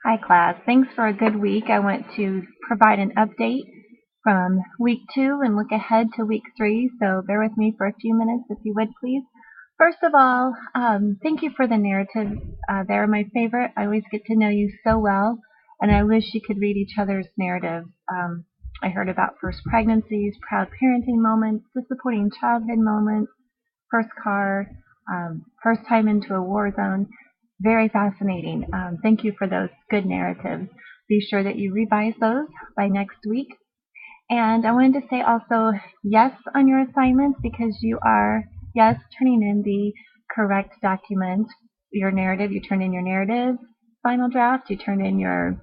Hi class, thanks for a good week. I want to provide an update from week 2 and look ahead to week 3, so bear with me for a few minutes if you would please. First of all, thank you for the narratives. They're my favorite. I always get to know you so well, and I wish you could read each other's narratives. I heard about first pregnancies, proud parenting moments, disappointing childhood moments, first car, first time into a war zone. Very fascinating. Thank you for those good narratives. Be sure that you revise those by next week. And I wanted to say also yes on your assignments because you are, yes, turning in the correct document, your narrative. You turned in your narrative final draft. You turned in your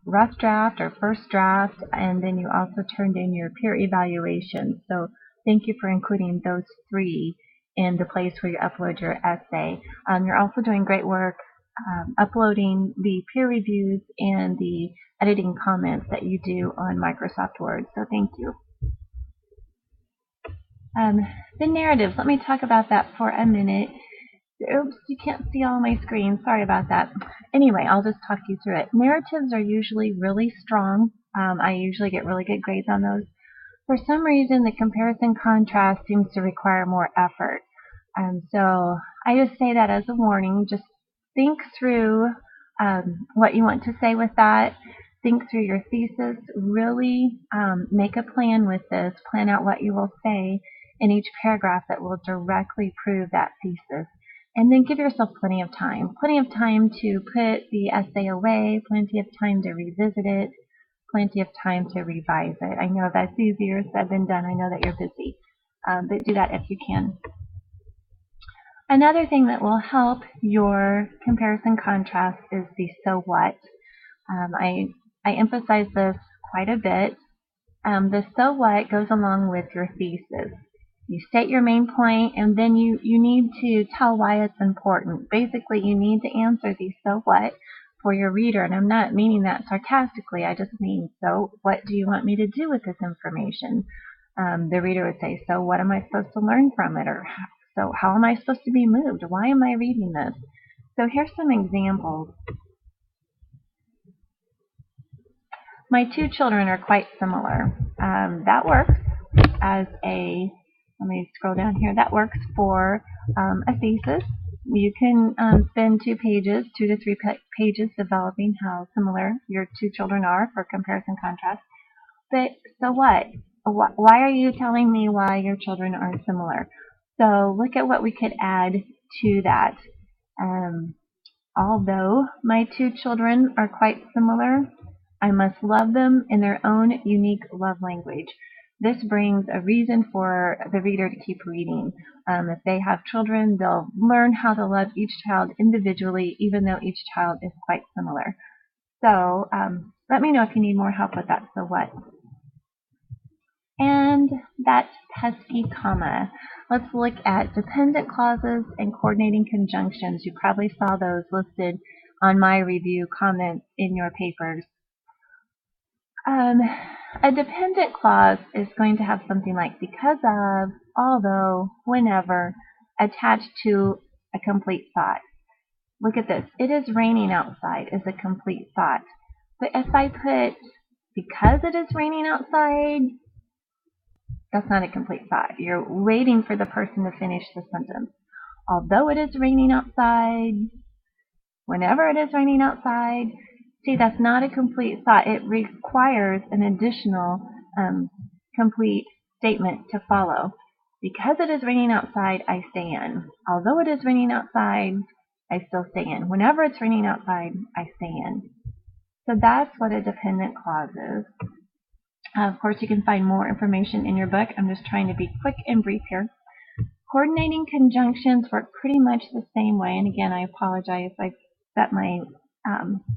rough draft or first draft, and then you also turned in your peer evaluation. So thank you for including those 3 in the place where you upload your essay. You're also doing great work uploading the peer reviews and the editing comments that you do on Microsoft Word. So thank you. The narratives, let me talk about that for a minute. Oops, you can't see all my screen. Sorry about that. Anyway, I'll just talk you through it. Narratives are usually really strong. I usually get really good grades on those. For some reason, the comparison contrast seems to require more effort. So I just say that as a warning. Just think through what you want to say with that. Think through your thesis. Really make a plan with this. Plan out what you will say in each paragraph that will directly prove that thesis. And then give yourself plenty of time. Plenty of time to put the essay away, plenty of time to revisit it, plenty of time to revise it. I know that's easier said than done. I know that you're busy, but do that if you can. Another thing that will help your comparison contrast is the so what. I emphasize this quite a bit. The so what goes along with your thesis. You state your main point, and then you need to tell why it's important. Basically, you need to answer the so what for your reader, and I'm not meaning that sarcastically. I just mean, so what do you want me to do with this information? The reader would say, so what am I supposed to learn from it? Or so how am I supposed to be moved? Why am I reading this? So here's some examples. My 2 children are quite similar. That works as a, let me scroll down here, that works for a thesis. You can spend 2 pages, 2 to 3 pages developing how similar your 2 children are for comparison contrast. But so what? Why are you telling me why your children are similar? So look at what we could add to that. Although my 2 children are quite similar, I must love them in their own unique love language. This brings a reason for the reader to keep reading. If they have children, they'll learn how to love each child individually, even though each child is quite similar. So let me know if you need more help with that. So what? And that pesky comma. Let's look at dependent clauses and coordinating conjunctions. You probably saw those listed on my review comments in your papers. A dependent clause is going to have something like because of, although, whenever, attached to a complete thought. Look at this. It is raining outside is a complete thought. But if I put because it is raining outside, that's not a complete thought. You're waiting for the person to finish the sentence. Although it is raining outside, whenever it is raining outside, see, that's not a complete thought. It requires an additional complete statement to follow. Because it is raining outside, I stay in. Although it is raining outside, I still stay in. Whenever it's raining outside, I stay in. So that's what a dependent clause is. Of course, you can find more information in your book. I'm just trying to be quick and brief here. Coordinating conjunctions work pretty much the same way. And again, I apologize if I set my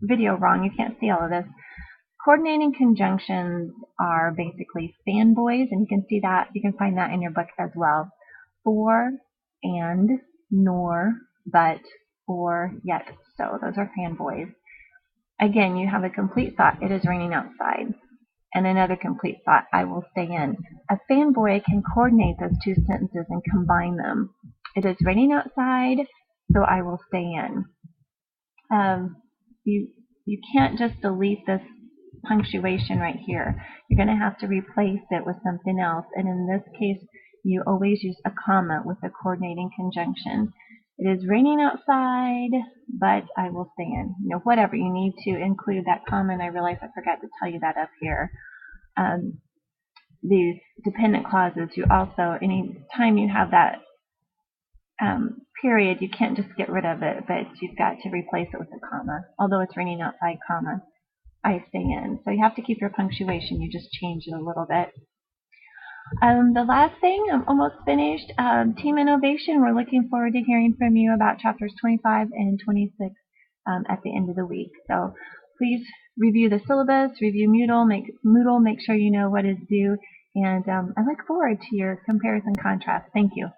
video wrong. You can't see all of this. Coordinating conjunctions are basically fanboys, and you can see that. You can find that in your book as well. For, and, nor, but, or, yet, so. Those are fanboys. Again, you have a complete thought. It is raining outside. And another complete thought, I will stay in. A fanboy can coordinate those 2 sentences and combine them. It is raining outside, so I will stay in. you can't just delete this punctuation right here. You're going to have to replace it with something else. And in this case, you always use a comma with a coordinating conjunction. It is raining outside, but I will stay in. Whatever, you need to include that comma, and I realize I forgot to tell you that up here. These dependent clauses, you also, any time you have that period, you can't just get rid of it, but you've got to replace it with a comma. Although it's raining outside, comma, I stay in. So you have to keep your punctuation. You just change it a little bit. The last thing, I'm almost finished. Team Innovation, we're looking forward to hearing from you about chapters 25 and 26 at the end of the week. So please review the syllabus, review Moodle, make sure you know what is due, and I look forward to your comparison contrast. Thank you.